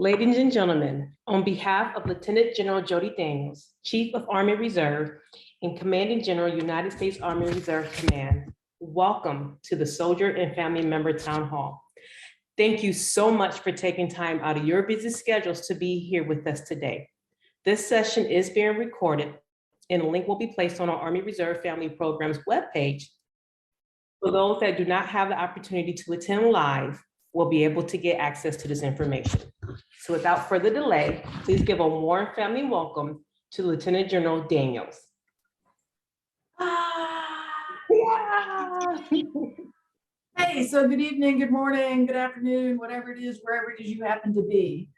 Ladies and gentlemen, on behalf of Lieutenant General Jody Daniels, Chief of Army Reserve and Commanding General, United States Army Reserve Command, welcome to the Soldier and Family Member Town Hall. Thank you so much for taking time out of your busy schedules to be here with us today. This session is being recorded and a link will be placed on our Army Reserve Family Programs webpage. For those that do not have the opportunity to attend live, will be able to get access to this information. So without further delay, please give a warm family welcome to Lieutenant General Daniels. Yeah. Hey, so good evening, good morning, good afternoon, whatever it is, wherever it is you happen to be.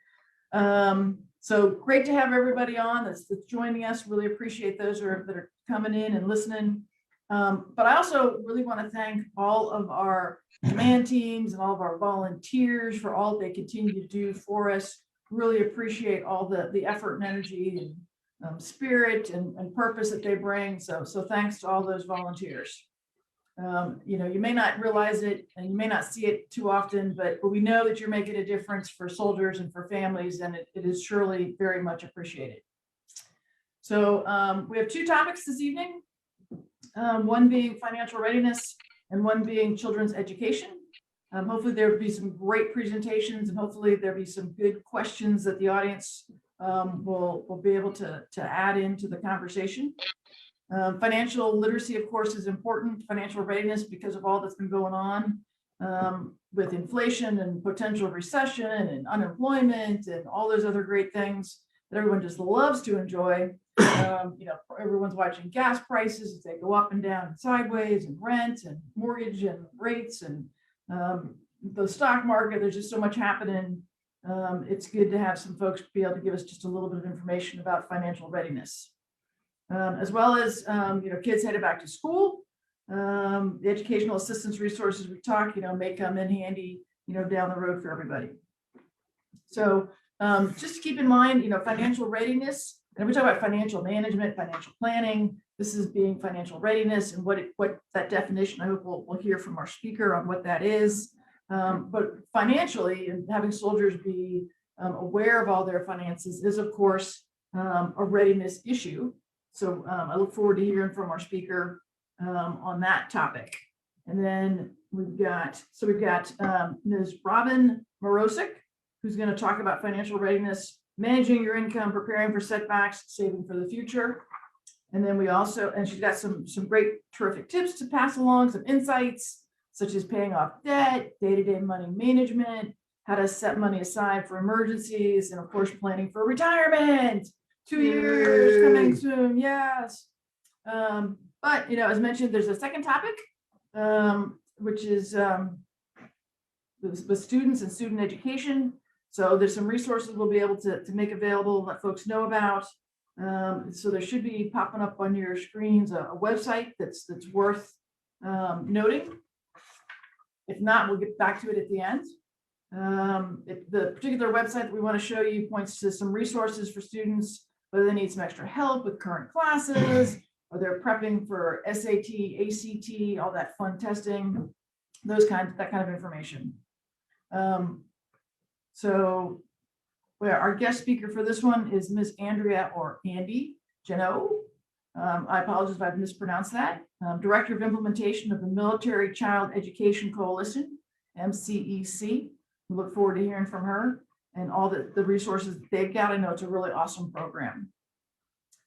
So great to have everybody on that's joining us. Really appreciate those that are coming in and listening. But I also really want to thank all of our command teams and all of our volunteers for all they continue to do for us. Really appreciate all the effort and energy and spirit and purpose that they bring. So thanks to all those volunteers. You know, you may not realize it and you may not see it too often, but we know that you're making a difference for soldiers and for families, and it is surely very much appreciated. So we have two topics this evening. One being financial readiness and one being children's education. Hopefully there'll be some great presentations and hopefully there'll be some good questions that the audience will be able to add into the conversation. Financial literacy, of course, is important. Financial readiness, because of all that's been going on with inflation and potential recession and unemployment and all those other great things that everyone just loves to enjoy. You know, everyone's watching gas prices as they go up and down and sideways, and rent and mortgage and rates and the stock market. There's just so much happening. It's good to have some folks be able to give us just a little bit of information about financial readiness, as well as you know, kids headed back to school. The educational assistance resources we talk, you know, may come in handy, you know, down the road for everybody. So just to keep in mind, you know, financial readiness. And we talk about financial management, financial planning. This is being financial readiness and what that definition, I hope we'll hear from our speaker on what that is. But financially, and having soldiers be aware of all their finances is, of course, a readiness issue. So I look forward to hearing from our speaker on that topic. And then we've got Ms. Robin Marazzik, who's going to talk about financial readiness, managing your income, preparing for setbacks, saving for the future. And then we also, and she's got some great, terrific tips to pass along, some insights, such as paying off debt, day-to-day money management, how to set money aside for emergencies, and of course, planning for retirement. 2 years coming soon, yes. But, you know, as mentioned, there's a second topic, which is the students and student education. So there's some resources we'll be able to make available, let folks know about. So there should be popping up on your screens a website that's worth noting. If not, we'll get back to it at the end. The particular website that we want to show you points to some resources for students, whether they need some extra help with current classes, or they're prepping for SAT, ACT, all that fun testing, that kind of information. So our guest speaker for this one is Ms. Andrea or Andy Geno. I apologize if I've mispronounced that. Director of Implementation of the Military Child Education Coalition, MCEC. We look forward to hearing from her and all the resources that they've got. I know it's a really awesome program.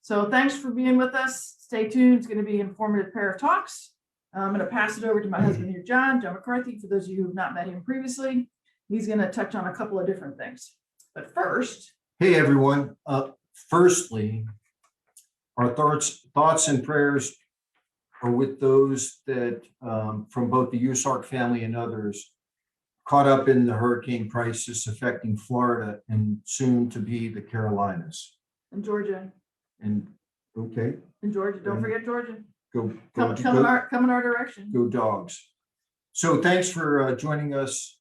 So thanks for being with us. Stay tuned. It's going to be an informative pair of talks. I'm going to pass it over to my husband here, John McCarthy, for those of you who have not met him previously. He's going to touch on a couple of different things. But first. Hey, everyone. Firstly, our thoughts and prayers are with those that from both the USARC family and others caught up in the hurricane crisis affecting Florida and soon to be the Carolinas. And Georgia. And okay. And Georgia. Don't forget Georgia. Come in our direction. Go Dogs. So thanks for joining us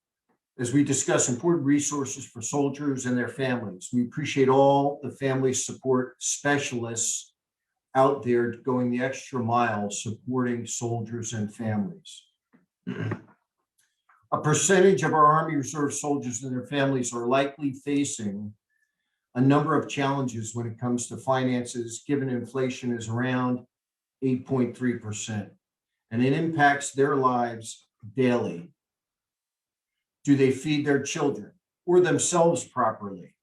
as we discuss important resources for soldiers and their families. We appreciate all the family support specialists out there going the extra mile supporting soldiers and families. A percentage of our Army Reserve soldiers and their families are likely facing a number of challenges when it comes to finances, given inflation is around 8.3%, and it impacts their lives daily. Do they feed their children or themselves properly?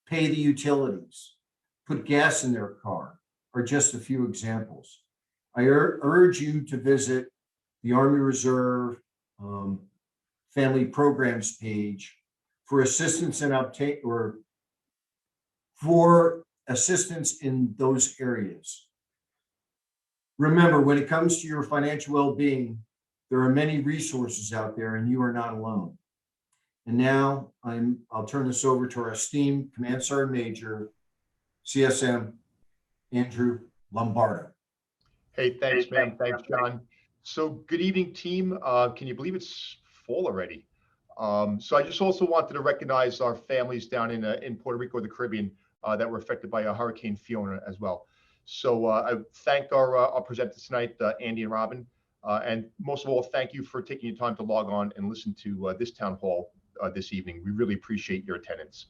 Pay the utilities, put gas in their car, are just a few examples. I urge you to visit the Army Reserve Family Programs page for assistance and uptake or for assistance in those areas. Remember, when it comes to your financial well-being, there are many resources out there and you are not alone. And now I'll turn this over to our esteemed Command Sergeant Major, CSM Andrew Lombardo. Hey, thanks, man. Thanks, John. So good evening, team. Can you believe it's fall already? So I just also wanted to recognize our families down in Puerto Rico, the Caribbean, that were affected by Hurricane Fiona as well. So I thanked our presenters tonight, Andy and Robin. And most of all, thank you for taking your time to log on and listen to this town hall this evening. We really appreciate your attendance.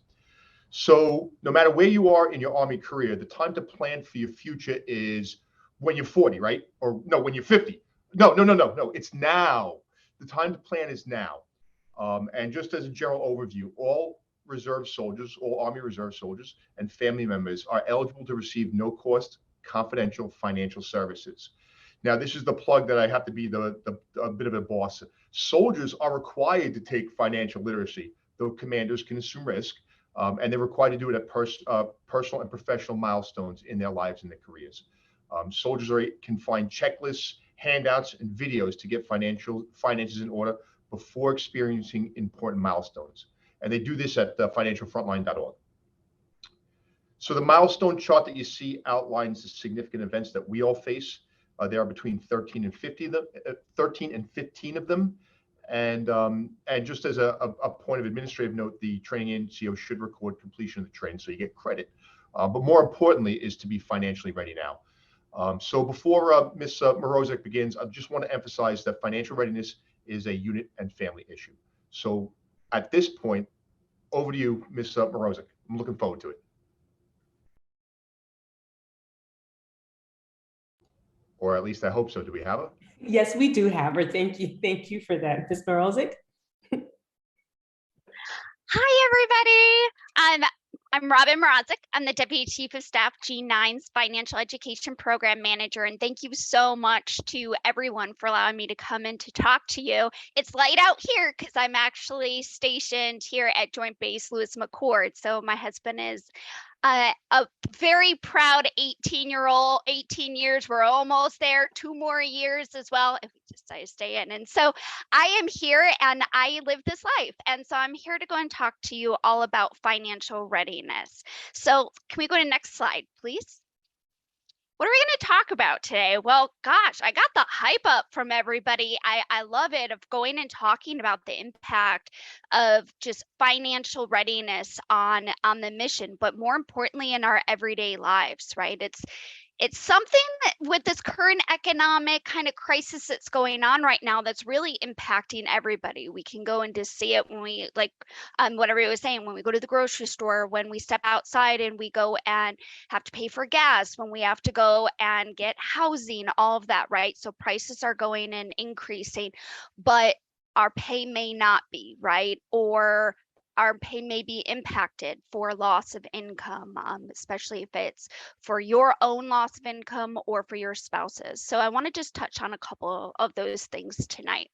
So no matter where you are in your Army career, the time to plan for your future is when you're 40, right? Or no, when you're 50. No, it's now. The time to plan is now. And just as a general overview, all reserve soldiers, all Army Reserve soldiers and family members are eligible to receive no-cost confidential financial services. Now, this is the plug that I have to be a bit of a boss. Soldiers are required to take financial literacy, though commanders can assume risk, and they're required to do it at personal and professional milestones in their lives and their careers. Soldiers can find checklists, handouts, and videos to get finances in order before experiencing important milestones. And they do this at financialfrontline.org. So the milestone chart that you see outlines the significant events that we all face. There are between 13 and 15 of them. And just as a point of administrative note, the training NCO should record completion of the training so you get credit. But more importantly is to be financially ready now. So before Ms. Marazzik begins, I just want to emphasize that financial readiness is a unit and family issue. So at this point, over to you, Ms. Marazzik. I'm looking forward to it. Or at least I hope so. Do we have her? Yes, we do have her. Thank you. Thank you for that, Ms. Marazzik. Hi, everybody. I'm Robin Marazzik. I'm the Deputy Chief of Staff G9's Financial Education Program Manager, and thank you so much to everyone for allowing me to come in to talk to you. It's light out here because I'm actually stationed here at Joint Base Lewis McChord. So my husband is a very proud 18 years. We're almost there, 2 more years as well if we decide to stay in. And so I am here and I live this life. And so I'm here to go and talk to you all about financial readiness. So can we go to the next slide, please? What are we going to talk about today? Well, gosh, I got the hype up from everybody. I love it, of going and talking about the impact of just financial readiness on the mission, but more importantly in our everyday lives, right? It's something that with this current economic kind of crisis that's going on right now that's really impacting everybody. We can go and just see it when we, like what everybody was saying, when we go to the grocery store, when we step outside and we go and have to pay for gas, when we have to go and get housing, all of that, right? So prices are going and increasing, but our pay may not be, right? Or our pay may be impacted for loss of income, especially if it's for your own loss of income or for your spouse's. So I want to just touch on a couple of those things tonight.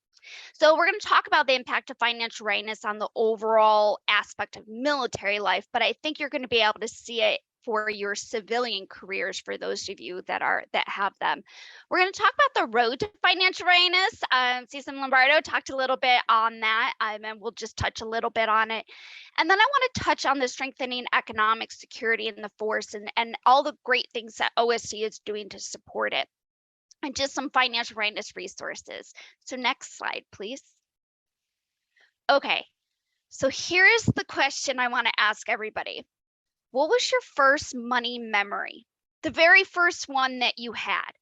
So we're going to talk about the impact of financial readiness on the overall aspect of military life, but I think you're going to be able to see it for your civilian careers, for those of you that have them. We're going to talk about the road to financial readiness. CSM Lombardo talked a little bit on that, and we'll just touch a little bit on it. And then I want to touch on the strengthening economic security in the force and all the great things that OSC is doing to support it, and just some financial readiness resources. So next slide, please. Okay, so here's the question I want to ask everybody. What was your first money memory? The very first one that you had.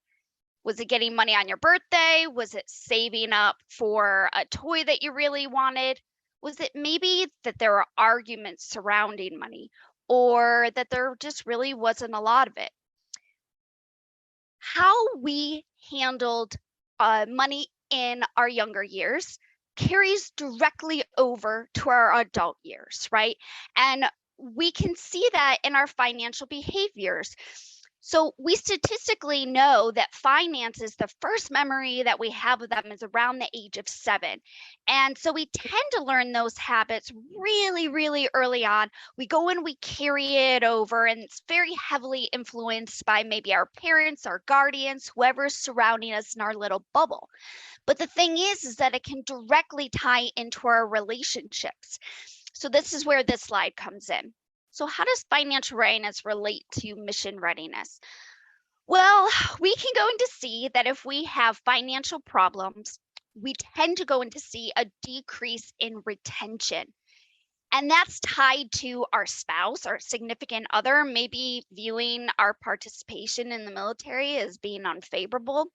Was it getting money on your birthday? Was it saving up for a toy that you really wanted? Was it maybe that there were arguments surrounding money, or that there just really wasn't a lot of it? How we handled money in our younger years carries directly over to our adult years, right? And we can see that in our financial behaviors. So we statistically know that finances, the first memory that we have of them is around the age of 7. And so we tend to learn those habits really, really early on. We go and we carry it over, and it's very heavily influenced by maybe our parents, our guardians, whoever's surrounding us in our little bubble. But the thing is that it can directly tie into our relationships. So this is where this slide comes in. So how does financial readiness relate to mission readiness? Well, we can go into see that if we have financial problems, we tend to go into see a decrease in retention. And that's tied to our spouse, our significant other, maybe viewing our participation in the military as being unfavorable.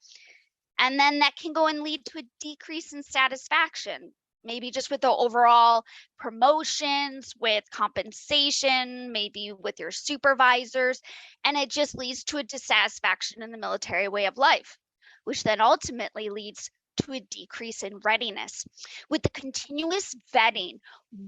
And then that can go and lead to a decrease in satisfaction, maybe just with the overall promotions, with compensation, maybe with your supervisors. And it just leads to a dissatisfaction in the military way of life, which then ultimately leads to a decrease in readiness. With the continuous vetting,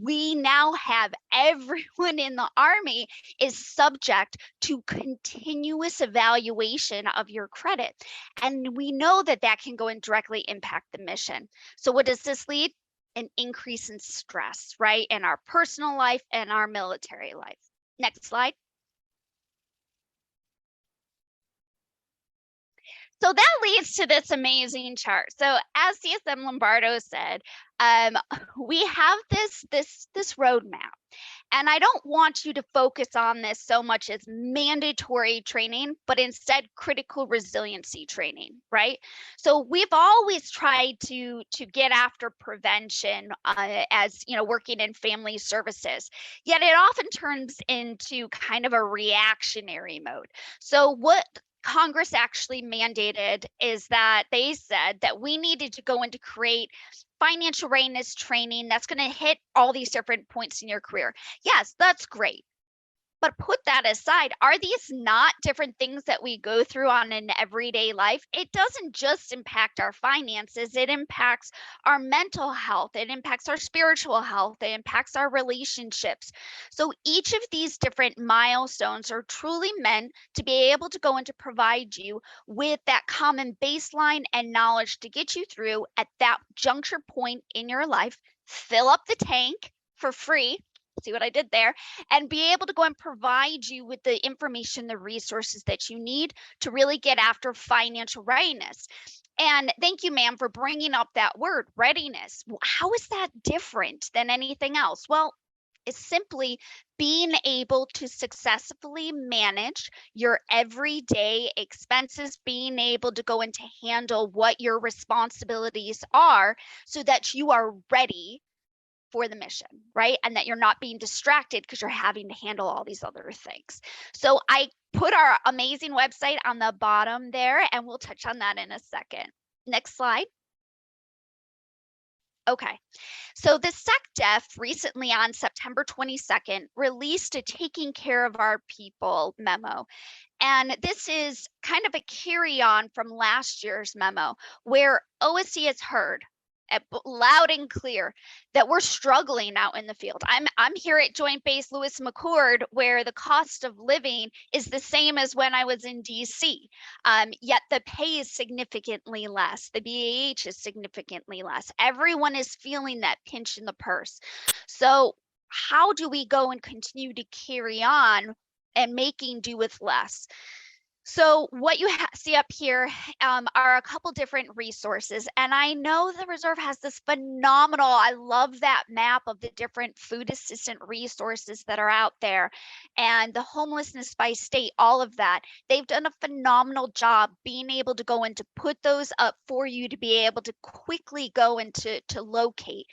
we now have everyone in the Army is subject to continuous evaluation of your credit. And we know that that can go and directly impact the mission. So what does this lead? An increase in stress, right? In our personal life and our military life. Next slide. So that leads to this amazing chart. So as CSM Lombardo said, we have this roadmap. And I don't want you to focus on this so much as mandatory training, but instead critical resiliency training, right? So we've always tried to get after prevention as, you know, working in family services, yet it often turns into kind of a reactionary mode. So what Congress actually mandated is that they said that we needed to go in to create financial readiness training that's going to hit all these different points in your career. Yes, that's great. But put that aside, are these not different things that we go through on an everyday life? It doesn't just impact our finances, it impacts our mental health, it impacts our spiritual health, it impacts our relationships. So each of these different milestones are truly meant to be able to go and to provide you with that common baseline and knowledge to get you through at that juncture point in your life, fill up the tank for free. See what I did there, and be able to go and provide you with the information, the resources that you need to really get after financial readiness. And thank you, ma'am, for bringing up that word, readiness. How is that different than anything else? Well, it's simply being able to successfully manage your everyday expenses, being able to go and to handle what your responsibilities are so that you are ready for the mission, right? And that you're not being distracted because you're having to handle all these other things. So I put our amazing website on the bottom there, and we'll touch on that in a second. Next slide. Okay, so the SecDef recently on September 22nd released a Taking Care of Our People memo. And this is kind of a carry on from last year's memo where OSC has heard loud and clear that we're struggling out in the field. I'm here at Joint Base Lewis McChord, where the cost of living is the same as when I was in DC, yet the pay is significantly less. The BAH is significantly less. Everyone is feeling that pinch in the purse. So how do we go and continue to carry on and making do with less? So what you see up here are a couple different resources. And I know the Reserve has this phenomenal, I love that map of the different food assistant resources that are out there and the homelessness by state, all of that. They've done a phenomenal job being able to go and to put those up for you to be able to quickly go and to locate.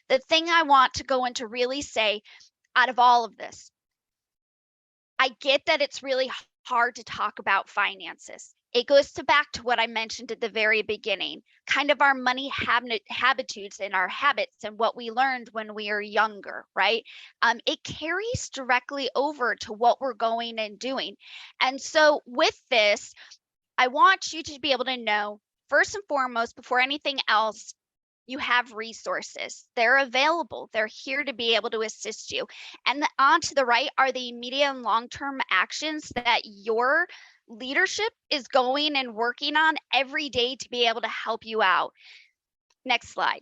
The thing I want to go and to really say out of all of this, I get that it's really hard to talk about finances. It goes back to what I mentioned at the very beginning, kind of our money habitudes and our habits and what we learned when we were younger, right? It carries directly over to what we're going and doing. And so with this, I want you to be able to know, first and foremost, before anything else, you have resources. They're available. They're here to be able to assist you. And on to the right are the immediate and long-term actions that your leadership is going and working on every day to be able to help you out. Next slide.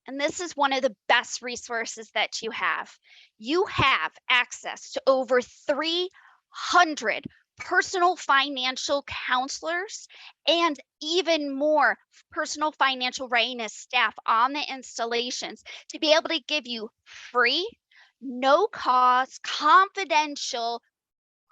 And this is one of the best resources that you have. You have access to over 300 personal financial counselors and even more personal financial readiness staff on the installations to be able to give you free, no cost, confidential,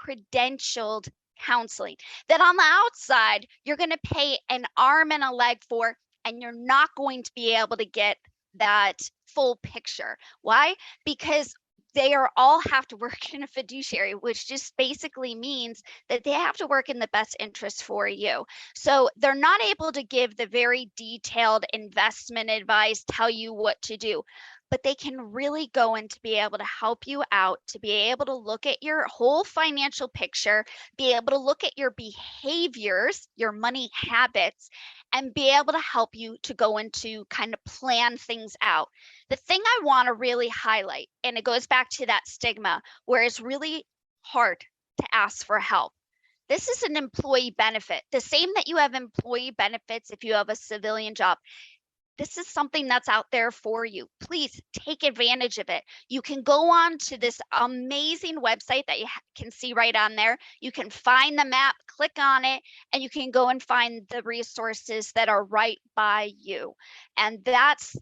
credentialed counseling that on the outside you're going to pay an arm and a leg for, and you're not going to be able to get that full picture. Why? Because they are all have to work in a fiduciary, which just basically means that they have to work in the best interest for you. So they're not able to give the very detailed investment advice, tell you what to do, but they can really go in to be able to help you out, to be able to look at your whole financial picture, be able to look at your behaviors, your money habits, and be able to help you to go into kind of plan things out. The thing I want to really highlight, and it goes back to that stigma where it's really hard to ask for help. This is an employee benefit, the same that you have employee benefits if you have a civilian job. This is something that's out there for you. Please take advantage of it. You can go on to this amazing website that you can see right on there. You can find the map, click on it, and you can go and find the resources that are right by you. And that's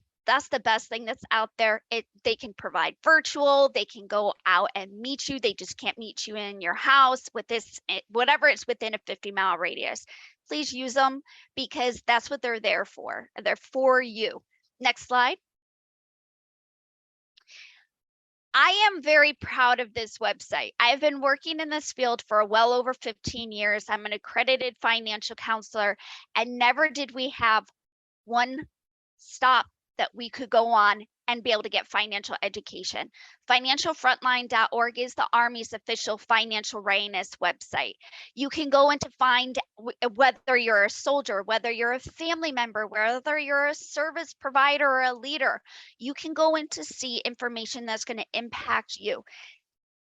the best thing that's out there. They can provide virtual, they can go out and meet you. They just can't meet you in your house with this, whatever it's within a 50-mile radius. Please use them because that's what they're there for. They're for you. Next slide. I am very proud of this website. I've been working in this field for well over 15 years. I'm an accredited financial counselor, and never did we have one stop that we could go on and be able to get financial education. Financialfrontline.org is the Army's official financial readiness website. You can go in to find whether you're a soldier, whether you're a family member, whether you're a service provider or a leader, you can go in to see information that's going to impact you.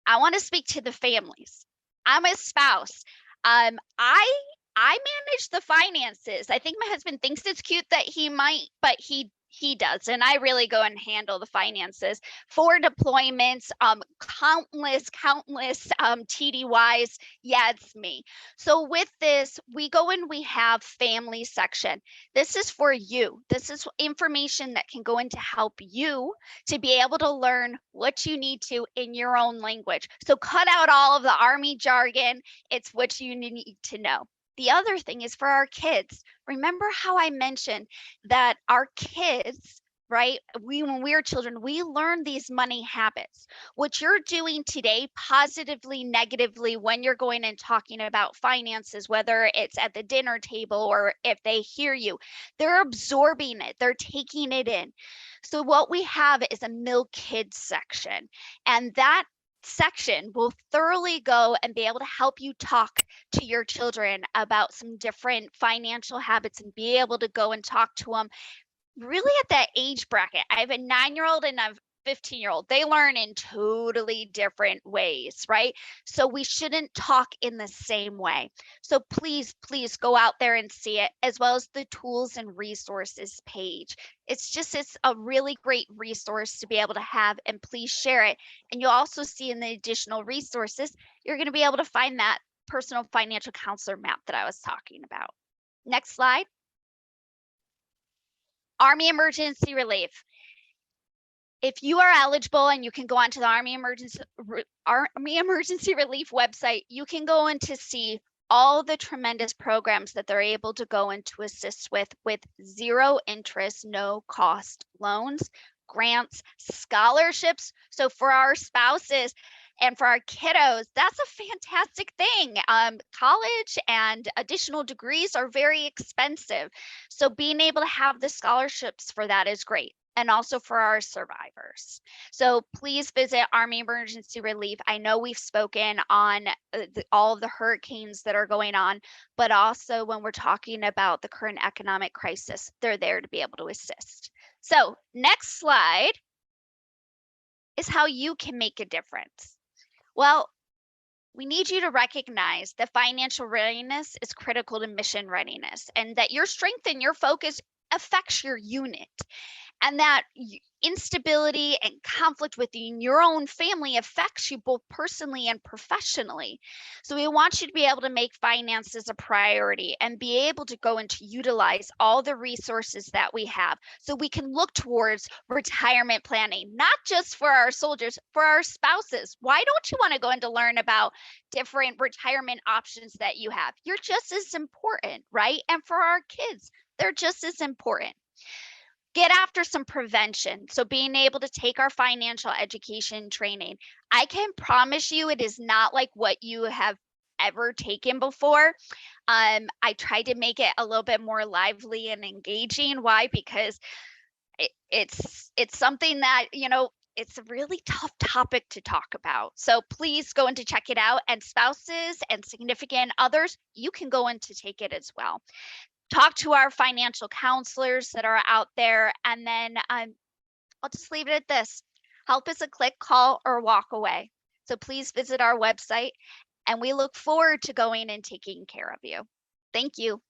I want to speak to the families. I'm a spouse. I manage the finances. I think my husband thinks it's cute that he might, but he does. And I really go and handle the finances for deployments, countless TDYs. Yeah, it's me. So with this, we go and we have family section. This is for you. This is information that can go in to help you to be able to learn what you need to in your own language. So cut out all of the Army jargon. It's what you need to know. The other thing is for our kids. Remember how I mentioned that our kids, right? When we were children, we learned these money habits. What you're doing today, positively, negatively, when you're going and talking about finances, whether it's at the dinner table or if they hear you, they're absorbing it, they're taking it in. So what we have is a Mill Kids section, and that section will thoroughly go and be able to help you talk to your children about some different financial habits and be able to go and talk to them really at that age bracket. I have a 9-year-old and a 15-year-old. They learn in totally different ways, right? So we shouldn't talk in the same way. So please go out there and see it, as well as the tools and resources page. It's a really great resource to be able to have, and please share it. And you'll also see in the additional resources, you're going to be able to find that personal financial counselor map that I was talking about. Next slide. Army Emergency Relief. If you are eligible and you can go onto the Army Emergency Relief website, you can go in to see all the tremendous programs that they're able to go in to assist with zero interest, no cost loans, grants, scholarships. So for our spouses, And for our kiddos, that's a fantastic thing. College and additional degrees are very expensive. So being able to have the scholarships for that is great. And also for our survivors. So please visit Army Emergency Relief. I know we've spoken on all of the hurricanes that are going on, but also when we're talking about the current economic crisis, they're there to be able to assist. So next slide is how you can make a difference. Well, we need you to recognize that financial readiness is critical to mission readiness, and that your strength and your focus affects your unit, and that instability and conflict within your own family affects you both personally and professionally. So we want you to be able to make finances a priority and be able to go and to utilize all the resources that we have, so we can look towards retirement planning, not just for our soldiers, for our spouses. Why don't you want to go in to learn about different retirement options that you have? You're just as important, right? And for our kids, they're just as important. Get after some prevention. So being able to take our financial education training, I can promise you it is not like what you have ever taken before. I tried to make it a little bit more lively and engaging. Why? Because it's something that, you know, it's a really tough topic to talk about. So please go in to check it out. And spouses and significant others, you can go in to take it as well. Talk to our financial counselors that are out there. And then I'll just leave it at this. Help is a click, call, or walk away. So please visit our website, and we look forward to going and taking care of you. Thank you.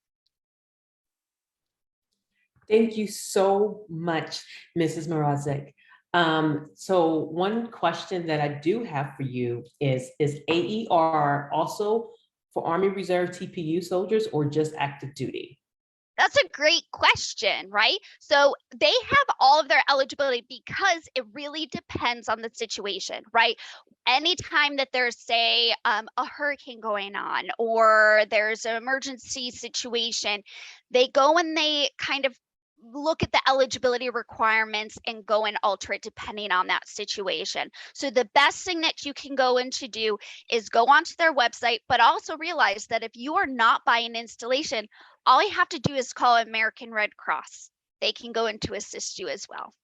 Thank you so much, Mrs. Marazzik. So one question that I do have for you is AER also for Army Reserve TPU soldiers or just active duty? That's a great question, right? So they have all of their eligibility because it really depends on the situation, right? Anytime that there's, say, a hurricane going on or there's an emergency situation, they go and they kind of look at the eligibility requirements and go and alter it depending on that situation. So the best thing that you can go in to do is go onto their website, but also realize that if you are not by an installation, all you have to do is call American Red Cross. They can go in to assist you as well.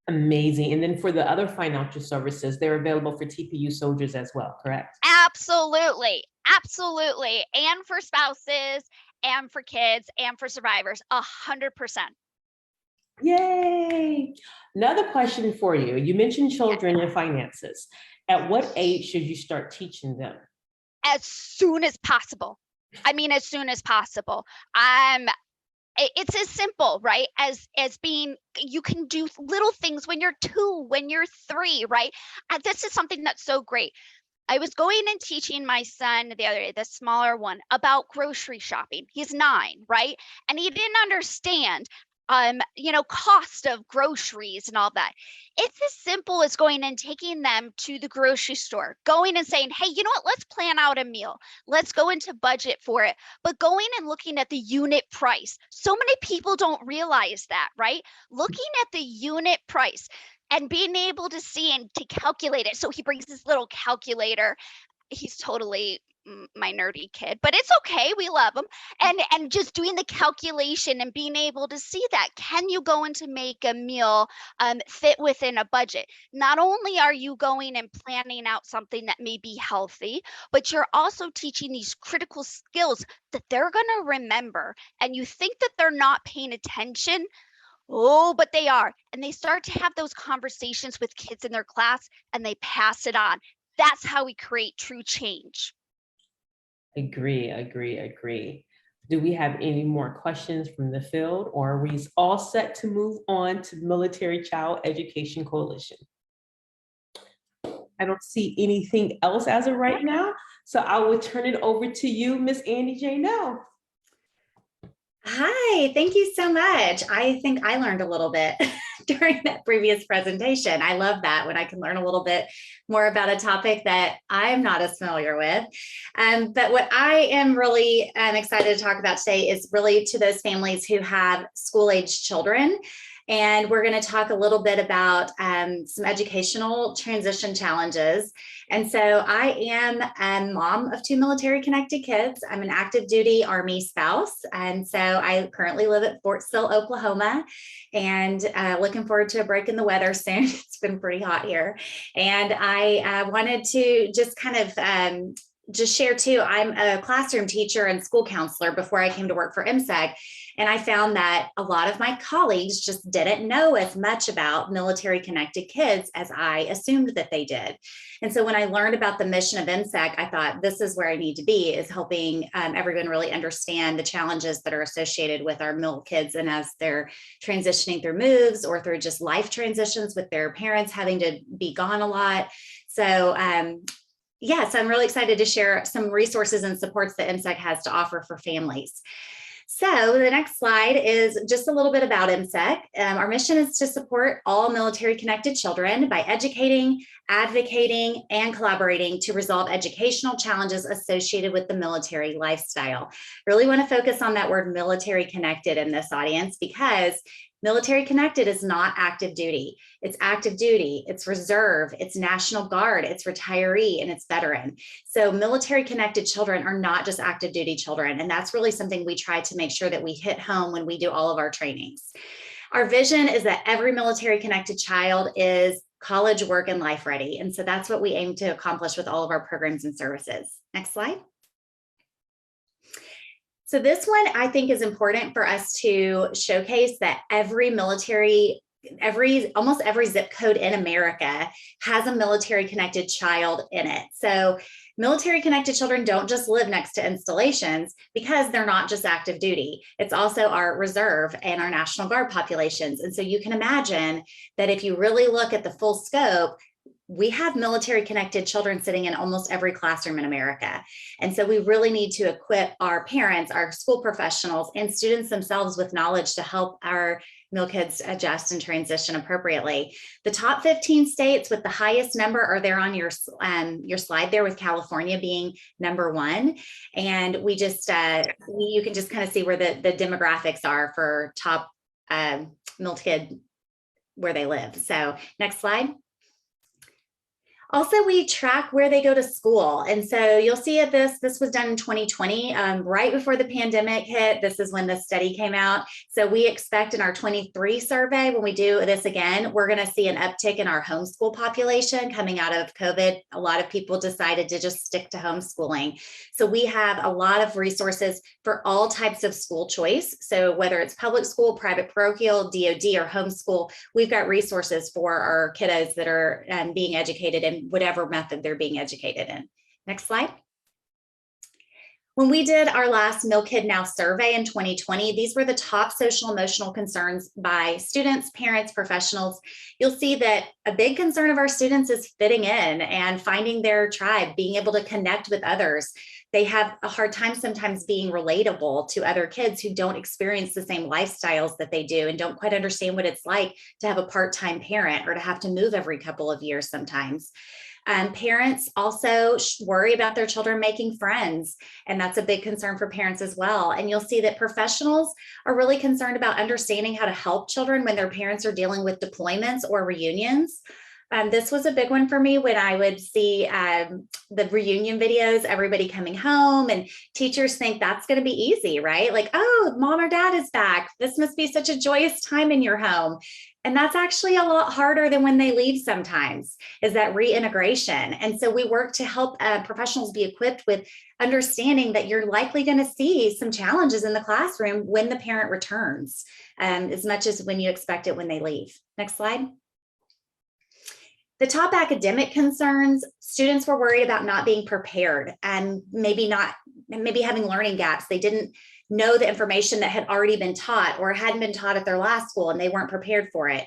Amazing. And then for the other financial services, they're available for TPU soldiers as well, correct? Absolutely. Absolutely. And for spouses and for kids and for survivors, 100%. Yay. Another question for you. You mentioned children and finances. At what age should you start teaching them? As soon as possible. I mean, as soon as possible. It's as simple, right? As being, you can do little things when you're 2, when you're 3, right? This is something that's so great. I was going and teaching my son the other day, the smaller one, about grocery shopping. He's 9, right? And he didn't understand, cost of groceries and all that. It's as simple as going and taking them to the grocery store, going and saying, hey, you know what, let's plan out a meal. Let's go into budget for it, but going and looking at the unit price. So many people don't realize that, right? Looking at the unit price and being able to see and to calculate it. So he brings his little calculator. He's totally my nerdy kid, but it's okay. We love him. And just doing the calculation and being able to see that, can you go in to make a meal fit within a budget? Not only are you going and planning out something that may be healthy, but you're also teaching these critical skills that they're going to remember. And you think that they're not paying attention. Oh, but they are. And they start to have those conversations with kids in their class and they pass it on. That's how we create true change. Agree. Do we have any more questions from the field, or are we all set to move on to Military Child Education Coalition? I don't see anything else as of right now, so I will turn it over to you, Miss Andy J. No. Hi, thank you so much. I think I learned a little bit during that previous presentation. I love that when I can learn a little bit more about a topic that I'm not as familiar with. But what I am really excited to talk about today is really to those families who have school-age children And we're going to talk a little bit about some educational transition challenges. And so I am a mom of 2 military connected kids. I'm an active duty Army spouse. And so I currently live at Fort Sill, Oklahoma, and looking forward to a break in the weather soon. It's been pretty hot here. And I wanted to just kind of just share too, I'm a classroom teacher and school counselor before I came to work for MSEG. And I found that a lot of my colleagues just didn't know as much about military connected kids as I assumed that they did. And so when I learned about the mission of MSEG, I thought this is where I need to be, is helping everyone really understand the challenges that are associated with our mil kids, and as they're transitioning through moves or through just life transitions with their parents having to be gone a lot. So yes, I'm really excited to share some resources and supports that MSEG has to offer for families. So the next slide is just a little bit about MSEG. Our mission is to support all military connected children by educating, advocating, and collaborating to resolve educational challenges associated with the military lifestyle. Really want to focus on that word military connected in this audience, because military connected is not active duty. It's active duty, it's reserve, it's National Guard, it's retiree, and it's veteran. So military connected children are not just active duty children. And that's really something we try to make sure that we hit home when we do all of our trainings. Our vision is that every military connected child is college, work, and life ready. And so that's what we aim to accomplish with all of our programs and services. Next slide. So this one, I think, is important for us to showcase that almost every zip code in America has a military connected child in it. So military connected children don't just live next to installations, because they're not just active duty. It's also our reserve and our National Guard populations. And so you can imagine that if you really look at the full scope, we have military connected children sitting in almost every classroom in America. And so we really need to equip our parents, our school professionals, and students themselves with knowledge to help our mil kids adjust and transition appropriately. The top 15 states with the highest number are there on your slide there, with California being number 1. And we just, you can just kind of see where the demographics are for top mil kid, where they live. So next slide. Also, we track where they go to school. And so you'll see at this was done in 2020, right before the pandemic hit. This is when the study came out. So we expect in our 23 survey, when we do this again, we're going to see an uptick in our homeschool population coming out of COVID. A lot of people decided to just stick to homeschooling. So we have a lot of resources for all types of school choice. So whether it's public school, private parochial, DoD, or homeschool, we've got resources for our kiddos that are being educated in whatever method they're being educated in. Next slide. When we did our last Mil Kid Now survey in 2020, these were the top social emotional concerns by students, parents, professionals. You'll see that a big concern of our students is fitting in and finding their tribe, being able to connect with others. They have a hard time sometimes being relatable to other kids who don't experience the same lifestyles that they do and don't quite understand what it's like to have a part-time parent or to have to move every couple of years sometimes. Parents also worry about their children making friends, and that's a big concern for parents as well. And you'll see that professionals are really concerned about understanding how to help children when their parents are dealing with deployments or reunions. This was a big one for me when I would see the reunion videos, everybody coming home, and teachers think that's going to be easy, right? Like, oh, mom or dad is back. This must be such a joyous time in your home. And that's actually a lot harder than when they leave sometimes, is that reintegration. And so we work to help professionals be equipped with understanding that you're likely going to see some challenges in the classroom when the parent returns, as much as when you expect it when they leave. Next slide. The top academic concerns, students were worried about not being prepared and maybe having learning gaps. They didn't know the information that had already been taught or hadn't been taught at their last school, and they weren't prepared for it.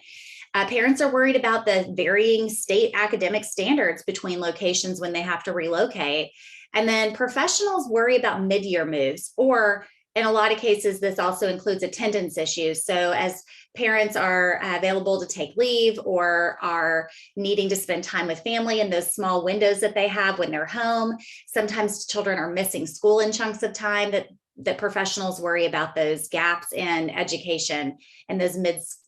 Parents are worried about the varying state academic standards between locations when they have to relocate. And then professionals worry about mid-year moves, or in a lot of cases, this also includes attendance issues. So as parents are available to take leave or are needing to spend time with family in those small windows that they have when they're home, sometimes children are missing school in chunks of time that that professionals worry about those gaps in education and those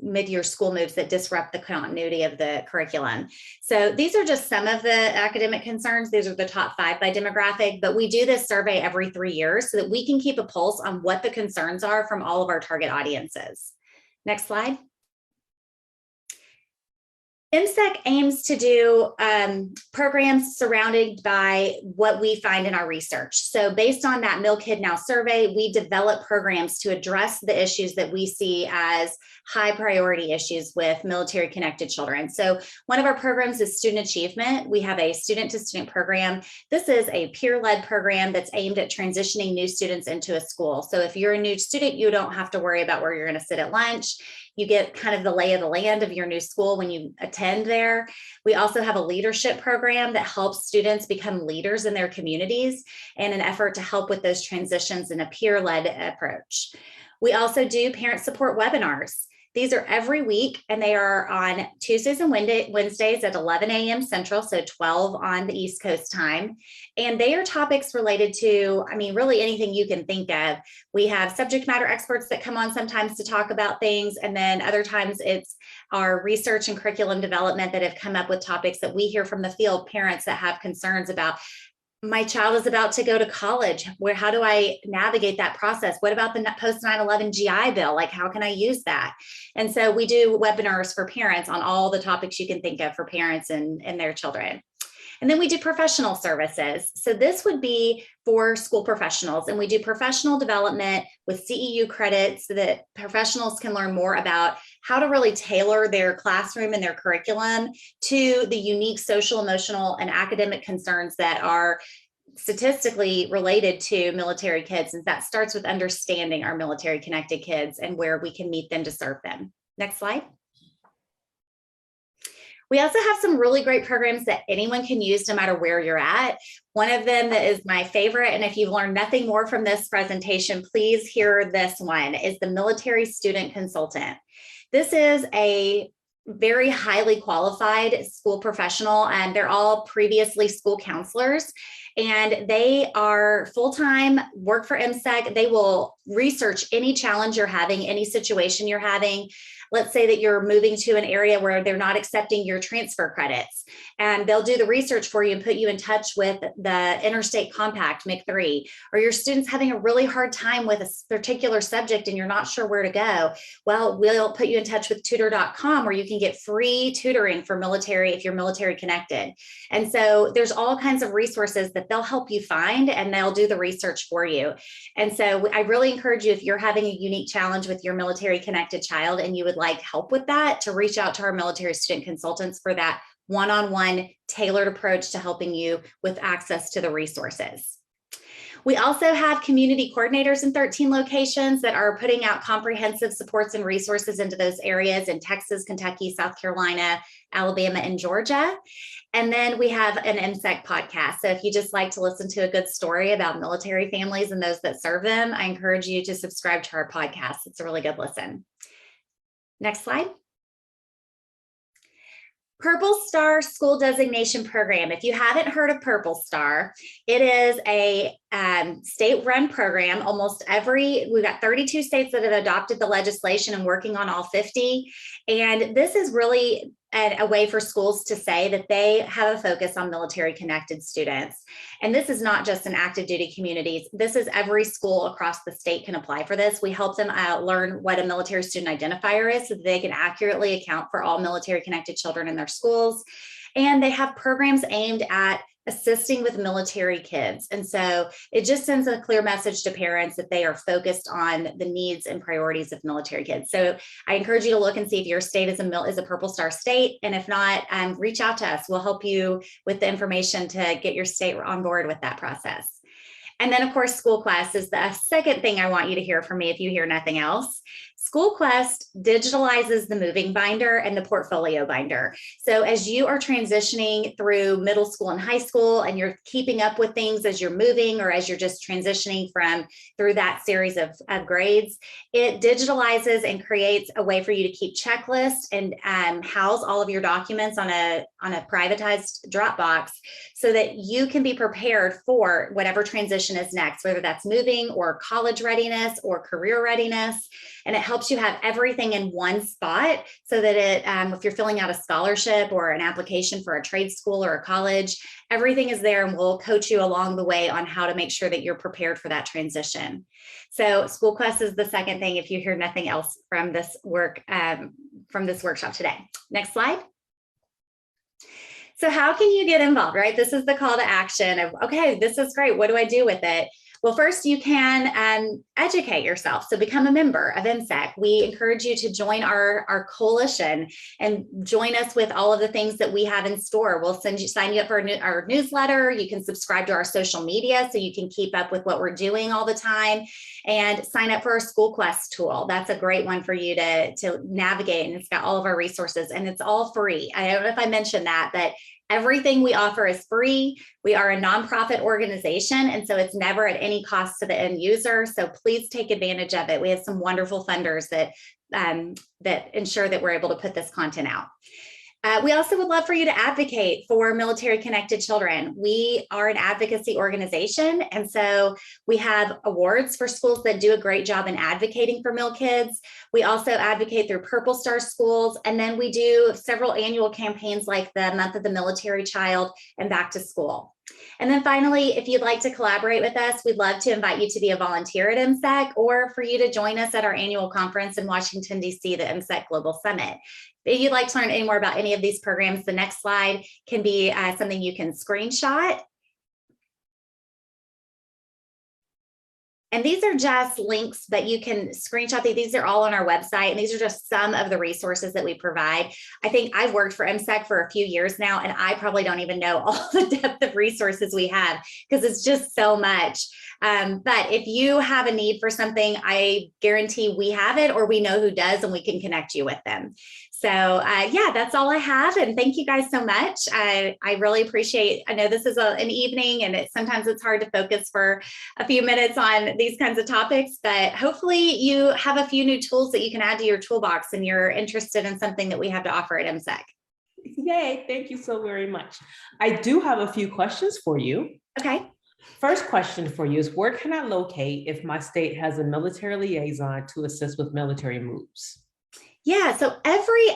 mid-year school moves that disrupt the continuity of the curriculum. So these are just some of the academic concerns. These are the top 5 by demographic, but we do this survey every 3 years so that we can keep a pulse on what the concerns are from all of our target audiences. Next slide. MSEC aims to do programs surrounded by what we find in our research. So based on that Mill Kid Now survey, we develop programs to address the issues that we see as high priority issues with military connected children. So one of our programs is student achievement. We have a student to student program. This is a peer-led program that's aimed at transitioning new students into a school. So if you're a new student, you don't have to worry about where you're going to sit at lunch. You get kind of the lay of the land of your new school when you attend there. We also have a leadership program that helps students become leaders in their communities in an effort to help with those transitions in a peer-led approach. We also do parent support webinars. These are every week, and they are on Tuesdays and Wednesdays at 11 a.m. Central, so 12 on the East Coast time. And they are topics related to, I mean, really anything you can think of. We have subject matter experts that come on sometimes to talk about things, and then other times it's our research and curriculum development that have come up with topics that we hear from the field, parents that have concerns about. My child is about to go to college. How do I navigate that process? What about the post 9/11 GI Bill? Like, how can I use that? And so we do webinars for parents on all the topics you can think of for parents and their children. And then we do professional services. So this would be for school professionals, and we do professional development with CEU credits so that professionals can learn more about how to really tailor their classroom and their curriculum to the unique social, emotional, and academic concerns that are statistically related to military kids. And that starts with understanding our military connected kids and where we can meet them to serve them. Next slide. We also have some really great programs that anyone can use no matter where you're at. One of them that is my favorite, and if you've learned nothing more from this presentation, please hear this one, is the Military Student Consultant. This is a very highly qualified school professional, and they're all previously school counselors, and they are full-time, work for MSEC. They will research any challenge you're having, any situation you're having. Let's say that you're moving to an area where they're not accepting your transfer credits, and they'll do the research for you and put you in touch with the Interstate Compact, MIC3, or your student's having a really hard time with a particular subject and you're not sure where to go. Well, we'll put you in touch with tutor.com where you can get free tutoring for military if you're military connected. And so there's all kinds of resources that they'll help you find, and they'll do the research for you. And so I really encourage you, if you're having a unique challenge with your military connected child and you would like help with that, to reach out to our military student consultants for that one-on-one tailored approach to helping you with access to the resources. We also have community coordinators in 13 locations that are putting out comprehensive supports and resources into those areas in Texas, Kentucky, South Carolina, Alabama, and Georgia. And then we have an MSEC podcast. So if you just like to listen to a good story about military families and those that serve them, I encourage you to subscribe to our podcast. It's a really good listen. Next slide. Purple Star School Designation Program. If you haven't heard of Purple Star, it is a state-run program. We've got 32 states that have adopted the legislation and working on all 50. And this is really a way for schools to say that they have a focus on military connected students. And this is not just in active duty communities. This is every school across the state can apply for this. We help them learn what a military student identifier is so that they can accurately account for all military connected children in their schools. And they have programs aimed at assisting with military kids. And so it just sends a clear message to parents that they are focused on the needs and priorities of military kids. So I encourage you to look and see if your state is a Purple Star state. And if not, reach out to us. We'll help you with the information to get your state on board with that process. And then, of course, school class is the second thing I want you to hear from me if you hear nothing else. SchoolQuest digitalizes the moving binder and the portfolio binder. So as you are transitioning through middle school and high school, and you're keeping up with things as you're moving, or as you're just transitioning through that series of grades, it digitalizes and creates a way for you to keep checklists and house all of your documents on a privatized Dropbox, so that you can be prepared for whatever transition is next, whether that's moving or college readiness or career readiness. And it helps you have everything in one spot, so that if you're filling out a scholarship or an application for a trade school or a college, everything is there, and we'll coach you along the way on how to make sure that you're prepared for that transition. So SchoolQuest is the second thing if you hear nothing else from this workshop today. Next slide. So how can you get involved, right? This is the call to action of, okay, this is great. What do I do with it? Well, first you can educate yourself. So become a member of MSEC. We encourage you to join our coalition and join us with all of the things that we have in store. We'll sign you up for our newsletter. You can subscribe to our social media so you can keep up with what we're doing all the time, and sign up for our SchoolQuest tool. That's a great one for you to navigate, and it's got all of our resources, and it's all free. I don't know if I mentioned that, but everything we offer is free. We are a nonprofit organization, and so it's never at any cost to the end user. So please take advantage of it. We have some wonderful funders that ensure that we're able to put this content out. We also would love for you to advocate for military connected children. We are an advocacy organization, and so we have awards for schools that do a great job in advocating for mil kids. We also advocate through Purple Star schools, and then we do several annual campaigns like the Month of the Military Child and Back to School. And then finally, if you'd like to collaborate with us, we'd love to invite you to be a volunteer at MSEC, or for you to join us at our annual conference in Washington, D.C., the MSEC Global Summit. If you'd like to learn any more about any of these programs, the next slide can be something you can screenshot. And these are just links that you can screenshot. These are all on our website, and these are just some of the resources that we provide. I think I've worked for MSEC for a few years now, and I probably don't even know all the depth of resources we have, because it's just so much. But if you have a need for something, I guarantee we have it, or we know who does, and we can connect you with them. So yeah, that's all I have. And thank you guys so much. I really appreciate, I know this is an evening, and sometimes it's hard to focus for a few minutes on these kinds of topics, but hopefully you have a few new tools that you can add to your toolbox, and you're interested in something that we have to offer at MSEC. Yay, thank you so very much. I do have a few questions for you. Okay. First question for you is, where can I locate if my state has a military liaison to assist with military moves? Yeah, so every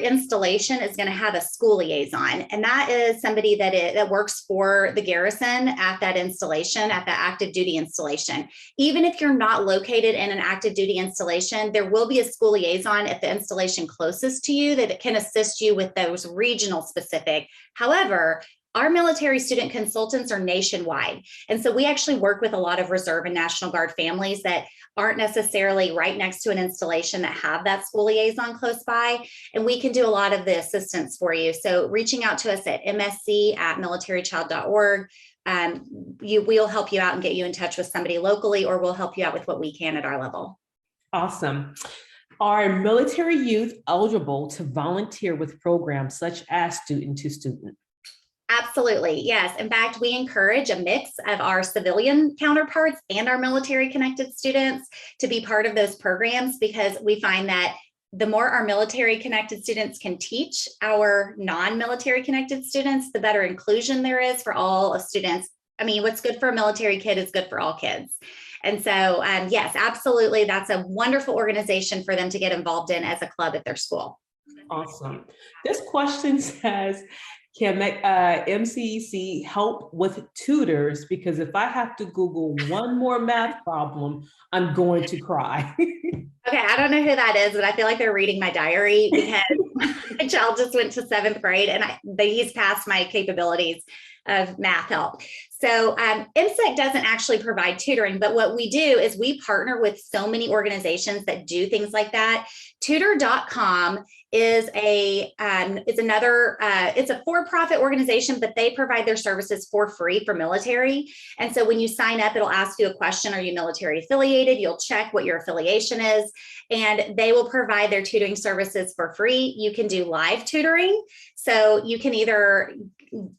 installation is going to have a school liaison, and that is somebody that works for the garrison at that installation, at the active duty installation. Even if you're not located in an active duty installation, there will be a school liaison at the installation closest to you that can assist you with those regional specific. However, our military student consultants are nationwide. And so we actually work with a lot of Reserve and National Guard families that aren't necessarily right next to an installation that have that school liaison close by. And we can do a lot of the assistance for you. So reaching out to us at msc@militarychild.org, we'll help you out and get you in touch with somebody locally, or we'll help you out with what we can at our level. Awesome. Are military youth eligible to volunteer with programs such as student to student? Absolutely, yes. In fact, we encourage a mix of our civilian counterparts and our military connected students to be part of those programs, because we find that the more our military connected students can teach our non-military connected students, the better inclusion there is for all students. I mean, what's good for a military kid is good for all kids. And so, yes, absolutely. That's a wonderful organization for them to get involved in as a club at their school. Awesome. This question says, can MCEC help with tutors? Because if I have to Google one more math problem, I'm going to cry. Okay, I don't know who that is, but I feel like they're reading my diary, because my child just went to 7th grade, and he's past my capabilities of math help. So MSEC doesn't actually provide tutoring, but what we do is we partner with so many organizations that do things like that. Tutor.com is it's a for-profit organization, but they provide their services for free for military. And so when you sign up, it'll ask you a question: are you military affiliated? You'll check what your affiliation is, and they will provide their tutoring services for free. You can do live tutoring. So you can either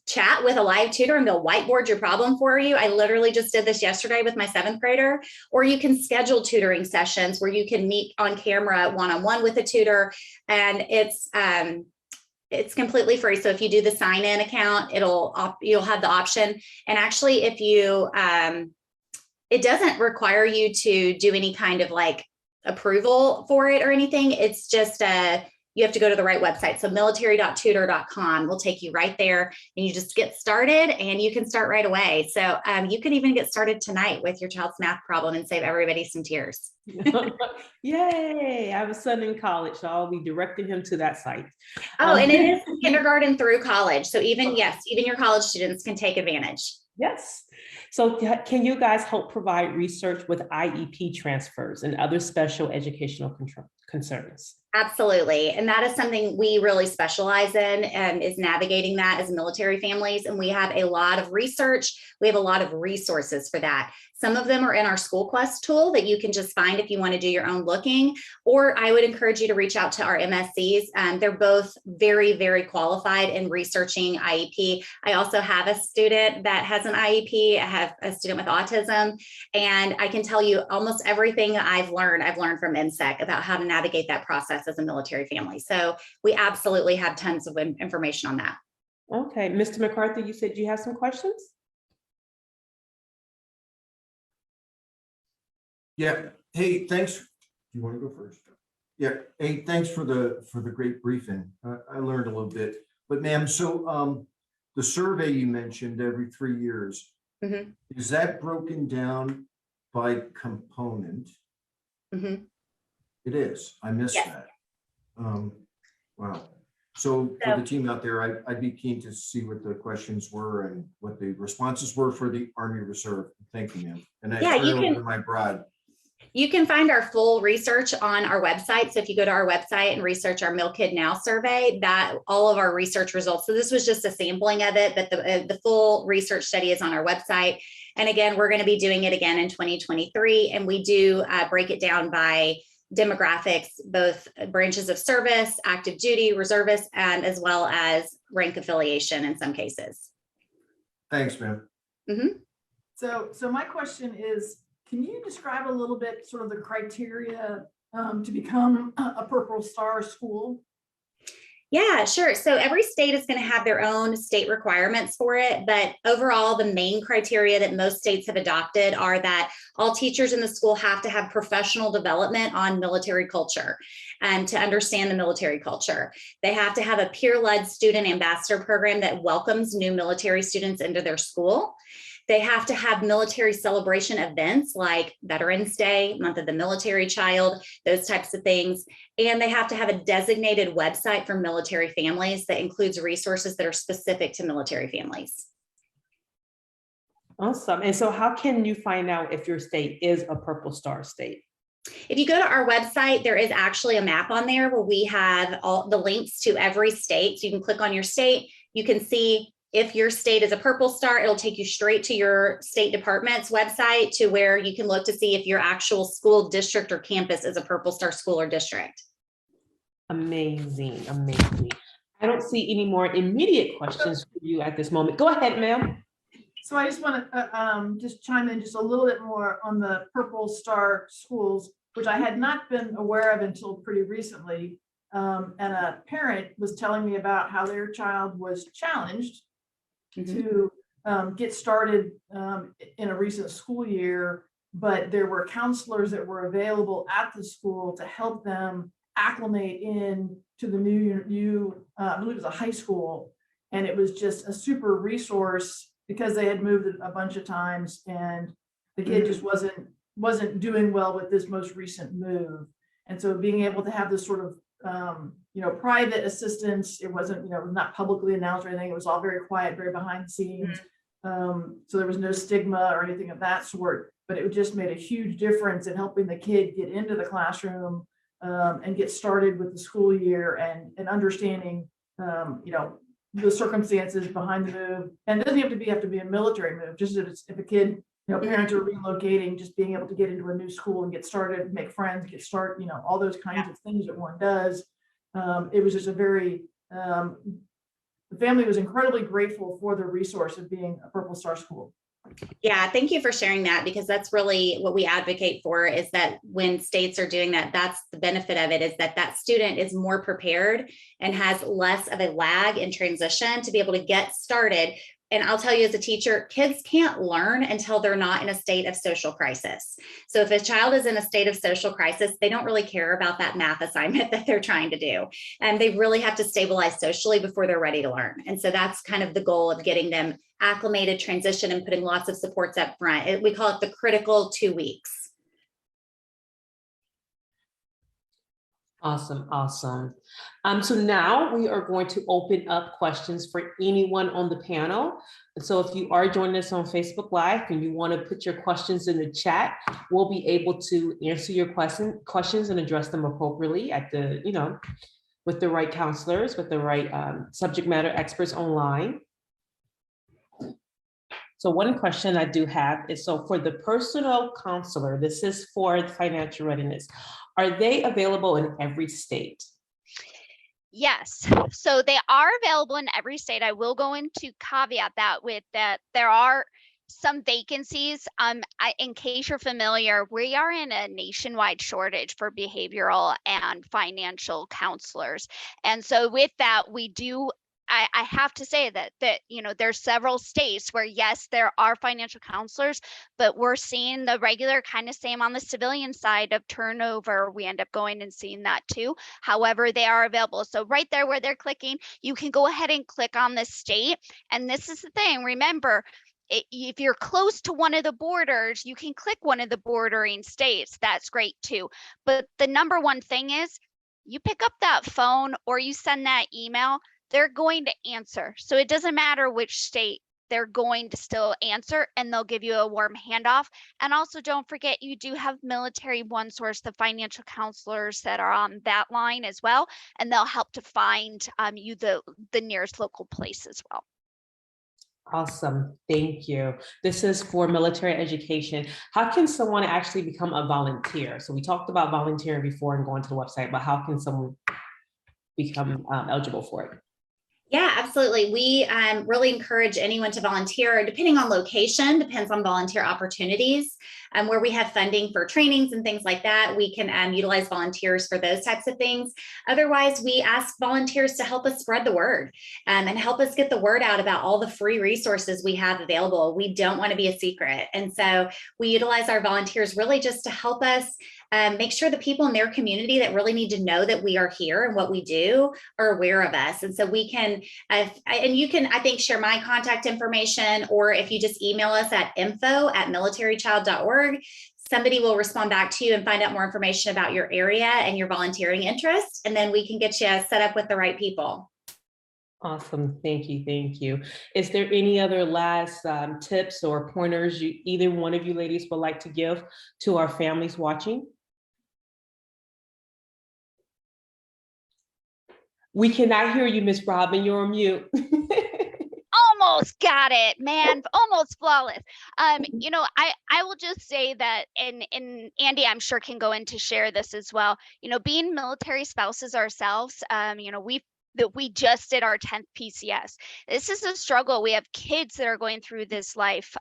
chat with a live tutor and they'll whiteboard your problem for you. I literally just did this yesterday with my 7th grader. Or you can schedule tutoring sessions where you can meet on camera one-on-one with a tutor, and it's completely free. So if you do the sign-in account, you'll have the option. And actually, if you it doesn't require you to do any kind of like approval for it or anything. It's just you have to go to the right website. So military.tutor.com will take you right there, and you just get started and you can start right away. So you can even get started tonight with your child's math problem and save everybody some tears. Yay, I have a son in college, so I'll be directing him to that site. Oh, and it is kindergarten through college. So even your college students can take advantage. Yes. So can you guys help provide research with IEP transfers and other special educational concerns? Absolutely. And that is something we really specialize in, is navigating that as military families. And we have a lot of research. We have a lot of resources for that. Some of them are in our School Quest tool that you can just find if you want to do your own looking, or I would encourage you to reach out to our MSCs. They're both very, very qualified in researching IEP. I also have a student that has an IEP. I have a student with autism, and I can tell you almost everything I've learned from MSEC about how to navigate that process as a military family. So we absolutely have tons of information on that. Okay, Mr. McCarthy, you said you have some questions? Yeah. Hey, thanks. Do you want to go first? Yeah. Hey, thanks for the great briefing. I learned a little bit. But ma'am, so the survey you mentioned every 3 years, Mm-hmm. is that broken down by component? Mm-hmm. It is. I missed Yes. that. Wow. So for the team out there, I'd be keen to see what the questions were and what the responses were for the Army Reserve. Thank you, ma'am. And I turn it over to my bride. You can find our full research on our website. So if you go to our website and research our Mill Kid Now survey, that all of our research results. So this was just a sampling of it, but the full research study is on our website. And again, we're going to be doing it again in 2023. And we do break it down by demographics, both branches of service, active duty, reservists, and as well as rank affiliation in some cases. Thanks, ma'am. Mm-hmm. So my question is, can you describe a little bit sort of the criteria to become a Purple Star school? Yeah, sure. So every state is going to have their own state requirements for it. But overall, the main criteria that most states have adopted are that all teachers in the school have to have professional development on military culture and to understand the military culture. They have to have a peer-led student ambassador program that welcomes new military students into their school. They have to have military celebration events like Veterans Day, Month of the Military Child, those types of things. And they have to have a designated website for military families that includes resources that are specific to military families. Awesome. And so how can you find out if your state is a Purple Star state? If you go to our website, there is actually a map on there where we have all the links to every state. So you can click on your state, you can see if your state is a Purple Star, it'll take you straight to your state department's website to where you can look to see if your actual school district or campus is a Purple Star school or district. Amazing, amazing. I don't see any more immediate questions for you at this moment. Go ahead, ma'am. So I just want to just chime in just a little bit more on the Purple Star schools, which I had not been aware of until pretty recently. And a parent was telling me about how their child was challenged to get started in a recent school year, but there were counselors that were available at the school to help them acclimate in to the new I believe it was a high school, and it was just a super resource because they had moved a bunch of times and the kid just wasn't doing well with this most recent move. And so being able to have this sort of private assistance, it wasn't, not publicly announced or anything. It was all very quiet, very behind the scenes. So there was no stigma or anything of that sort, but it just made a huge difference in helping the kid get into the classroom and get started with the school year and understanding, the circumstances behind the move. And it doesn't have to be a military move, just if a kid, parents are relocating, just being able to get into a new school and get started, make friends, all those kinds of things that one does. It was just a very, the family was incredibly grateful for the resource of being a Purple Star school. Yeah, thank you for sharing that, because that's really what we advocate for, is that when states are doing that, that's the benefit of it, is that that student is more prepared and has less of a lag in transition to be able to get started. And I'll tell you, as a teacher, kids can't learn until they're not in a state of social crisis. So if a child is in a state of social crisis, they don't really care about that math assignment that they're trying to do. And they really have to stabilize socially before they're ready to learn. And so that's kind of the goal of getting them acclimated, transition, and putting lots of supports up front. We call it the critical 2 weeks. Awesome, awesome. So now we are going to open up questions for anyone on the panel. And so if you are joining us on Facebook Live and you want to put your questions in the chat, we'll be able to answer your questions and address them appropriately at the, with the right counselors, with the right subject matter experts online. So one question I do have is, so for the personal counselor, this is for financial readiness, are they available in every state? Yes, so they are available in every state. I will go into caveat that with that there are some vacancies. In case you're familiar, we are in a nationwide shortage for behavioral and financial counselors. And so with that, we do I have to say that there's several states where, yes, there are financial counselors, but we're seeing the regular kind of same on the civilian side of turnover. We end up going and seeing that too. However, they are available. So right there where they're clicking, you can go ahead and click on the state. And this is the thing, remember, if you're close to one of the borders, you can click one of the bordering states. That's great too. But the number one thing is, you pick up that phone or you send that email, they're going to answer. So it doesn't matter which state, they're going to still answer, and they'll give you a warm handoff. And also don't forget, you do have Military One Source, the financial counselors that are on that line as well, and they'll help to find you the nearest local place as well. Awesome, thank you. This is for military education. How can someone actually become a volunteer? So we talked about volunteering before and going to the website, but how can someone become eligible for it? Yeah, absolutely. We really encourage anyone to volunteer, depending on location, depends on volunteer opportunities. Where we have funding for trainings and things like that, we can utilize volunteers for those types of things. Otherwise, we ask volunteers to help us spread the word and help us get the word out about all the free resources we have available. We don't want to be a secret. And so we utilize our volunteers really just to help us make sure the people in their community that really need to know that we are here and what we do are aware of us. And so we can, and you can, I think, share my contact information, or if you just email us at info@militarychild.org, somebody will respond back to you and find out more information about your area and your volunteering interest. And then we can get you set up with the right people. Awesome, thank you, thank you. Is there any other last tips or pointers either one of you ladies would like to give to our families watching? We cannot hear you, Miss Robin, you're on mute. Almost got it, man, almost flawless. I will just say that, and Andy, I'm sure, can go in to share this as well. Being military spouses ourselves, we just did our 10th PCS. This is a struggle. We have kids that are going through this life.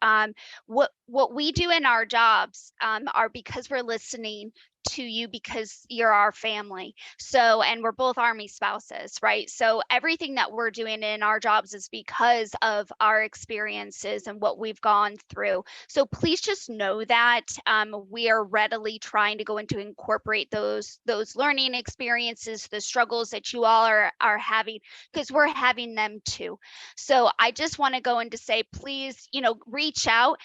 What we do in our jobs are because we're listening to you, because you're our family. So, and we're both Army spouses, right? So everything that we're doing in our jobs is because of our experiences and what we've gone through. So please just know that we are readily trying to go into incorporate those learning experiences, the struggles that you all are having, because we're having them too. So I just want to go in to say, please, reach out.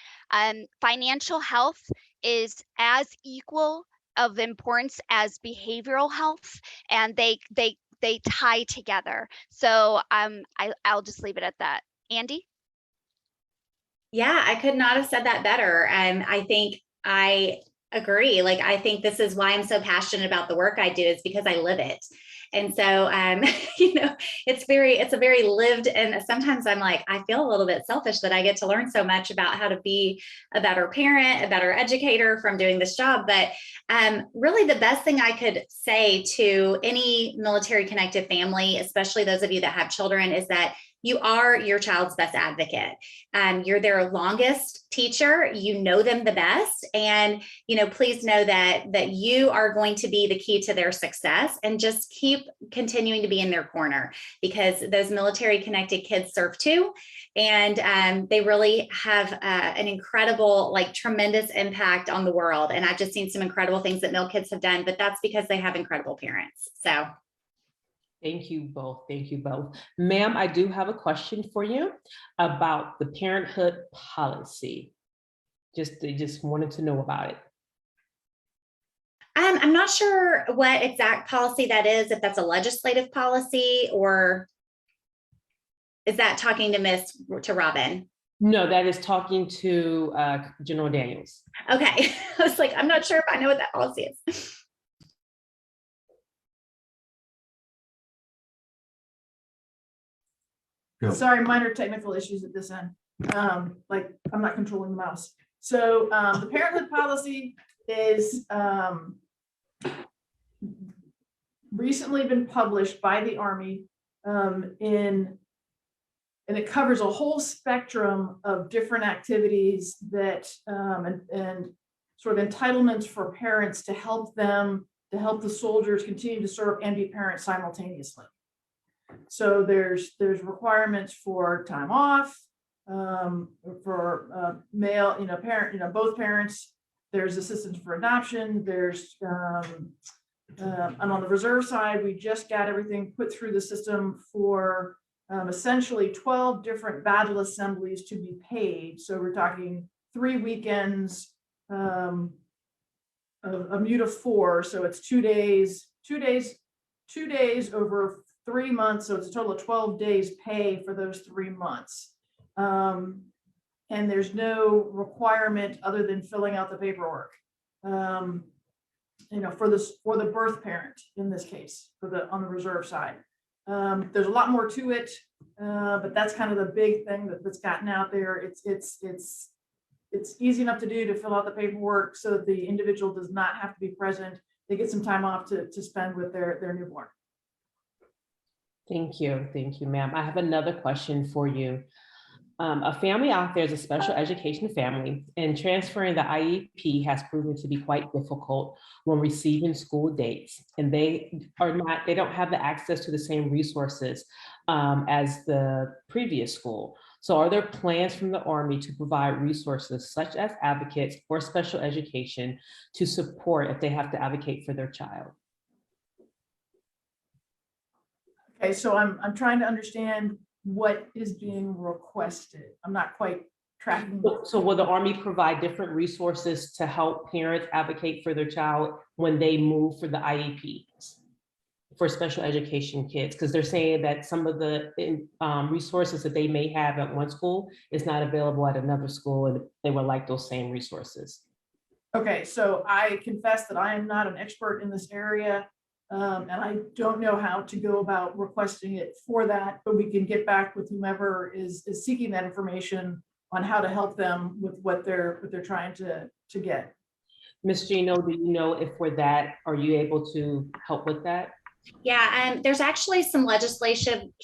Financial health is as equal of importance as behavioral health, and they tie together. So I'll just leave it at that. Andy? Yeah, I could not have said that better. I think I agree. Like, I think this is why I'm so passionate about the work I do, is because I live it. And so, you know, it's a very lived, and sometimes I'm like, I feel a little bit selfish that I get to learn so much about how to be a better parent, a better educator from doing this job. But really the best thing I could say to any military connected family, especially those of you that have children, is that you are your child's best advocate. You're their longest teacher. You know them the best, and you know, please know that you are going to be the key to their success. And just keep continuing to be in their corner, because those military connected kids serve too, and they really have an incredible, like, tremendous impact on the world. And I've just seen some incredible things that Mil Kids have done, but that's because they have incredible parents. So. Thank you both. Thank you both. Ma'am, I do have a question for you about the Parenthood Policy. Just wanted to know about it. I'm not sure what exact policy that is, if that's a legislative policy, or is that talking to Robin? No, that is talking to General Daniels. Okay. I was like, I'm not sure if I know what that policy is. Go. Sorry, minor technical issues at this end. Like, I'm not controlling the mouse. So the Parenthood Policy is recently been published by the Army, and it covers a whole spectrum of different activities that and sort of entitlements for parents to help the soldiers continue to serve and be parents simultaneously. So there's requirements for time off, for male, parent, both parents. There's assistance for adoption. There's and on the reserve side, we just got everything put through the system for essentially 12 different battle assemblies to be paid. So we're talking 3 weekends, a mute of 4. So it's 2 days over 3 months. So it's a total of 12 days pay for those 3 months. And there's no requirement other than filling out the paperwork. For the birth parent in this case, on the reserve side. There's a lot more to it, but that's kind of the big thing that's gotten out there. It's easy enough to do, to fill out the paperwork so that the individual does not have to be present. They get some time off to spend with their newborn. Thank you, ma'am. I have another question for you. A family out there is a special education family, and transferring the IEP has proven to be quite difficult when receiving school dates, and they don't have the access to the same resources as the previous school. So are there plans from the Army to provide resources such as advocates for special education to support if they have to advocate for their child? Okay, so I'm trying to understand what is being requested. I'm not quite tracking. So will the Army provide different resources to help parents advocate for their child when they move for the IEPs for special education kids? Because they're saying that some of the resources that they may have at one school is not available at another school, and they would like those same resources. Okay, so I confess that I am not an expert in this area. And I don't know how to go about requesting it for that, but we can get back with whomever is seeking that information on how to help them with what they're trying to get. Ms. Gino, do you know if for that, are you able to help with that? Yeah, there's actually some legislation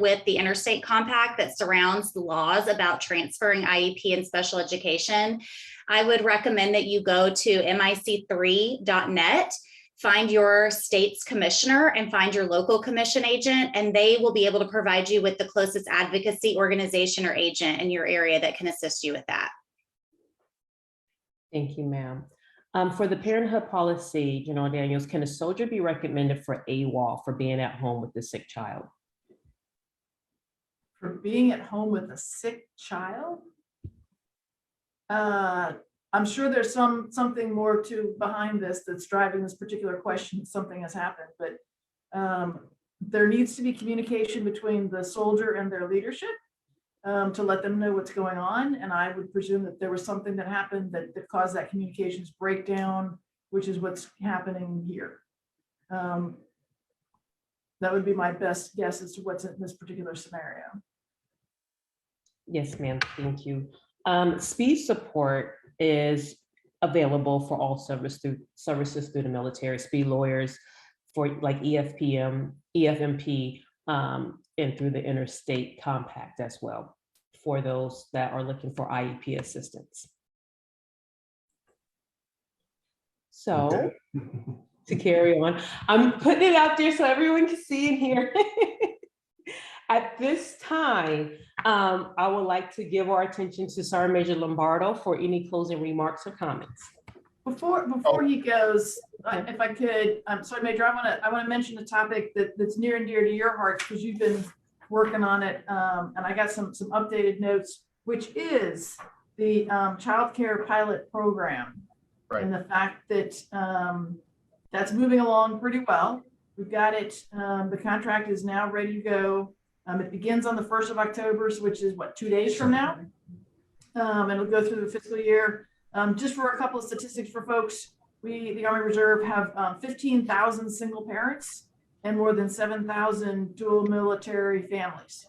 with the Interstate Compact that surrounds the laws about transferring IEP and special education. I would recommend that you go to mic3.net. Find your state's commissioner and find your local commission agent, and they will be able to provide you with the closest advocacy organization or agent in your area that can assist you with that. Thank you, ma'am. For the Parenthood Policy, General Daniels, can a soldier be recommended for AWOL for being at home with a sick child? For being at home with a sick child? I'm sure there's something more behind this that's driving this particular question. Something has happened, but there needs to be communication between the soldier and their leadership. to let them know what's going on. And I would presume that there was something that happened that caused that communications breakdown, which is what's happening here. That would be my best guess as to what's in this particular scenario. Yes, ma'am. Thank you. Speed support is available for all services through the military, speed lawyers for like EFPM, EFMP, and through the interstate compact as well for those that are looking for IEP assistance. So Okay. to carry on, I'm putting it out there so everyone can see and hear. At this time, I would like to give our attention to Sergeant Major Lombardo for any closing remarks or comments. Before he goes, if I could, Sergeant Major, I want to mention a topic that's near and dear to your heart because you've been working on it, and I got some updated notes, which is the child care pilot program. Right. And the fact that that's moving along pretty well. We've got it. The contract is now ready to go. It begins on the 1st of October, which is what, 2 days from now? It'll go through the fiscal year. Just for a couple of statistics for folks, we, the Army Reserve, have 15,000 single parents and more than 7,000 dual military families.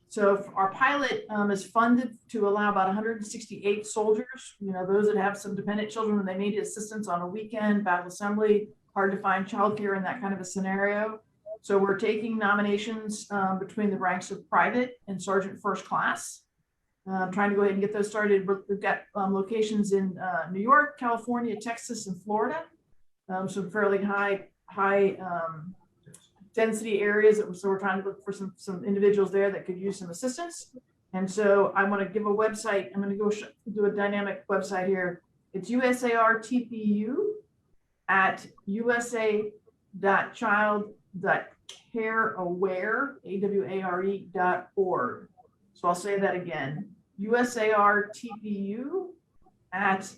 So our pilot is funded to allow about 168 soldiers, those that have some dependent children when they need assistance on a weekend, battle assembly, hard to find childcare in that kind of a scenario. So we're taking nominations between the ranks of private and sergeant first class. Trying to go ahead and get those started. We've got locations in New York, California, Texas, and Florida. Some fairly high density areas. So we're trying to look for some individuals there that could use some assistance. And so I want to give a website. I'm going to go do a dynamic website here. It's USARTPU at usa.child.careaware.org. So I'll say that again, USARTPU at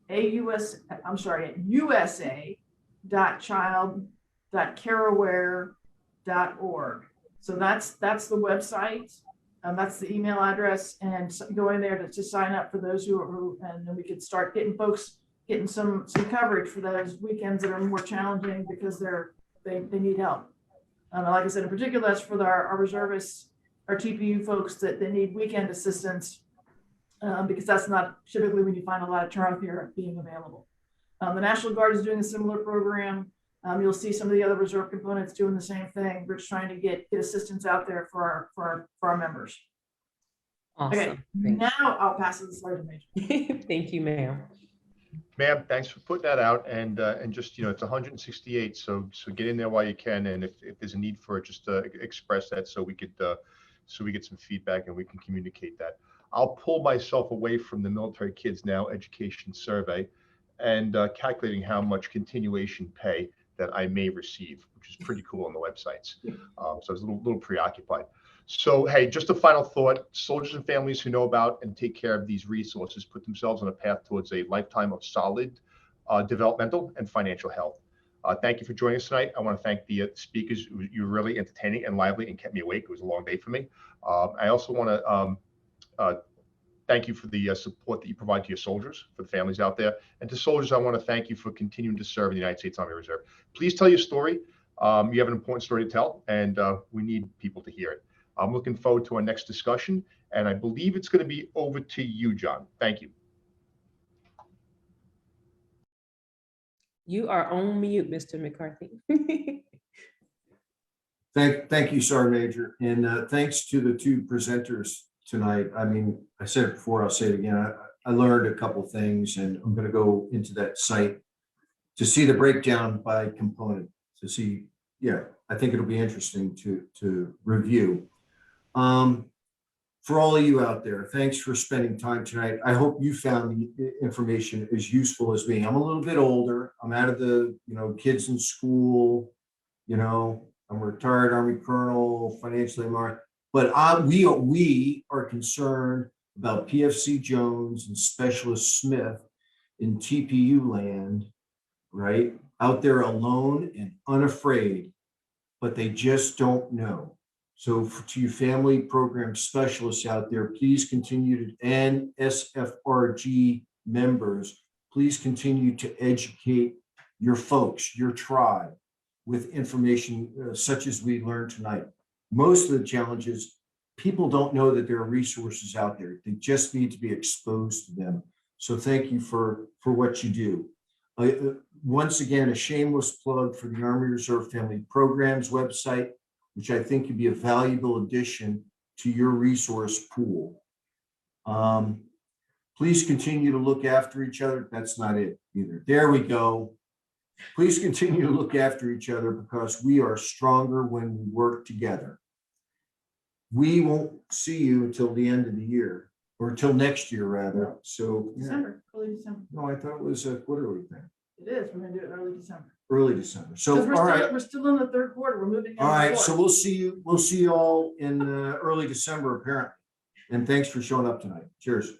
usa.child.careaware.org. So that's the website. That's the email address, and go in there to sign up for those who and then we could start getting some coverage for those weekends that are more challenging because they need help. Like I said, in particular, that's for our reservists, our TPU folks that they need weekend assistance because that's not typically when you find a lot of childcare being available. The National Guard is doing a similar program. You'll see some of the other reserve components doing the same thing. We're just trying to get assistance out there for our members. Awesome. Okay, now I'll pass it to Sergeant Major. Thank you, ma'am. Ma'am, thanks for putting that out, and just, it's 168, so get in there while you can, and if there's a need for it, just express that so we get some feedback and we can communicate that. I'll pull myself away from the Military Kids Now education survey and calculating how much continuation pay that I may receive, which is pretty cool on the websites. So I was a little preoccupied. So, hey, just a final thought. Soldiers and families who know about and take care of these resources put themselves on a path towards a lifetime of solid developmental and financial health. Thank you for joining us tonight. I want to thank the speakers. You were really entertaining and lively and kept me awake. It was a long day for me. I also want to thank you for the support that you provide to your soldiers, for the families out there. And to soldiers, I want to thank you for continuing to serve in the United States Army Reserve. Please tell your story. You have an important story to tell, and we need people to hear it. I'm looking forward to our next discussion, and I believe it's going to be over to you, John. Thank you. You are on mute, Mr. McCarthy. Thank you, Sergeant Major, and thanks to the two presenters tonight. I mean, I said it before, I'll say it again. I learned a couple things, and I'm going to go into that site to see the breakdown by component to see. Yeah, I think it'll be interesting to review. For all of you out there, thanks for spending time tonight. I hope you found the information as useful as me. I'm a little bit older. I'm out of the, kids in school, I'm a retired Army colonel, financially marked, but we are concerned about PFC Jones and Specialist Smith in TPU land, right? Out there alone and unafraid, but they just don't know. So to you family program specialists out there, please continue to, and SFRG members, please continue to educate your folks, your tribe, with information such as we learned tonight. Most of the challenges, people don't know that there are resources out there. They just need to be exposed to them. So thank you for what you do. Once again, a shameless plug for the Army Reserve Family Programs website, which I think could be a valuable addition to your resource pool. Please continue to look after each other. That's not it either. There we go. Please continue to look after each other because we are stronger when we work together. We won't see you until the end of the year, or until next year rather. So yeah. December, early December. No, I thought it was a quarterly thing. It is. We're gonna do it early December. Early December. So, 'Cause all right. we're still in the third quarter. We're moving. into All the right. fourth. So we'll see you. We'll see you all in early December, apparently. And thanks for showing up tonight. Cheers.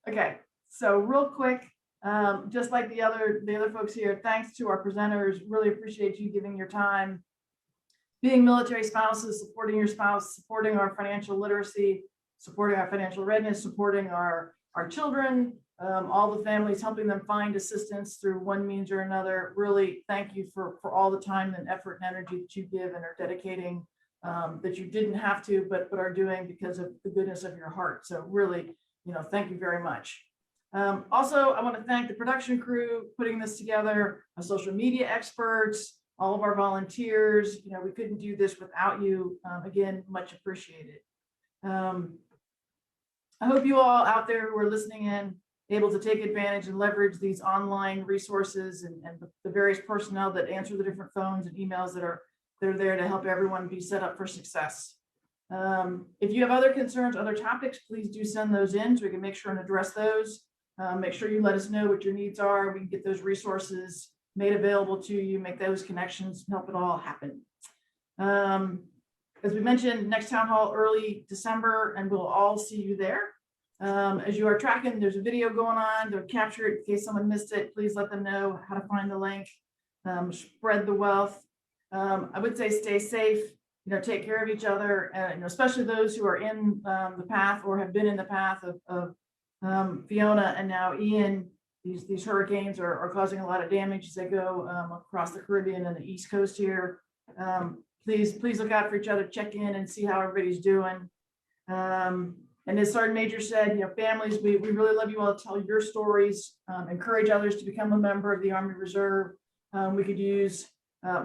Okay, so real quick, just like the other folks here, thanks to our presenters. Really appreciate you giving your time. Being military spouses, supporting your spouse, supporting our financial literacy, supporting our financial readiness, supporting our children, all the families, helping them find assistance through one means or another. Really thank you for all the time and effort and energy that you give and are dedicating, that you didn't have to, but are doing because of the goodness of your heart. So really, thank you very much. Also, I want to thank the production crew putting this together, our social media experts, all of our volunteers. We couldn't do this without you. Again, much appreciated. I hope you all out there who are listening in able to take advantage and leverage these online resources and the various personnel that answer the different phones and emails that are there to help everyone be set up for success. If you have other concerns, other topics, please do send those in so we can make sure and address those. Make sure you let us know what your needs are. We can get those resources made available to you, make those connections, help it all happen. As we mentioned, next town hall early December, and we'll all see you there. As you are tracking, there's a video going on. They'll capture it in case someone missed it. Please let them know how to find the link. Spread the wealth. I would say stay safe. Take care of each other, especially those who are in the path or have been in the path of Fiona and now Ian. These hurricanes are causing a lot of damage as they go across the Caribbean and the East Coast here. Please look out for each other, check in and see how everybody's doing. And as Sergeant Major said, families, we really love you all to tell your stories, encourage others to become a member of the Army Reserve. We could use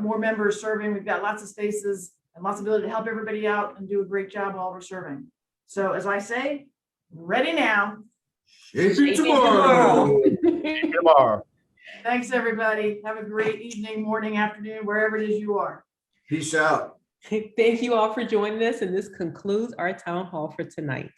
more members serving. We've got lots of spaces and lots of ability to help everybody out and do a great job while we're serving. So as I say, ready now. Shaping tomorrow. Tomorrow. Thanks, everybody. Have a great evening, morning, afternoon, wherever it is you are. Peace out. Thank you all for joining us, and this concludes our town hall for tonight.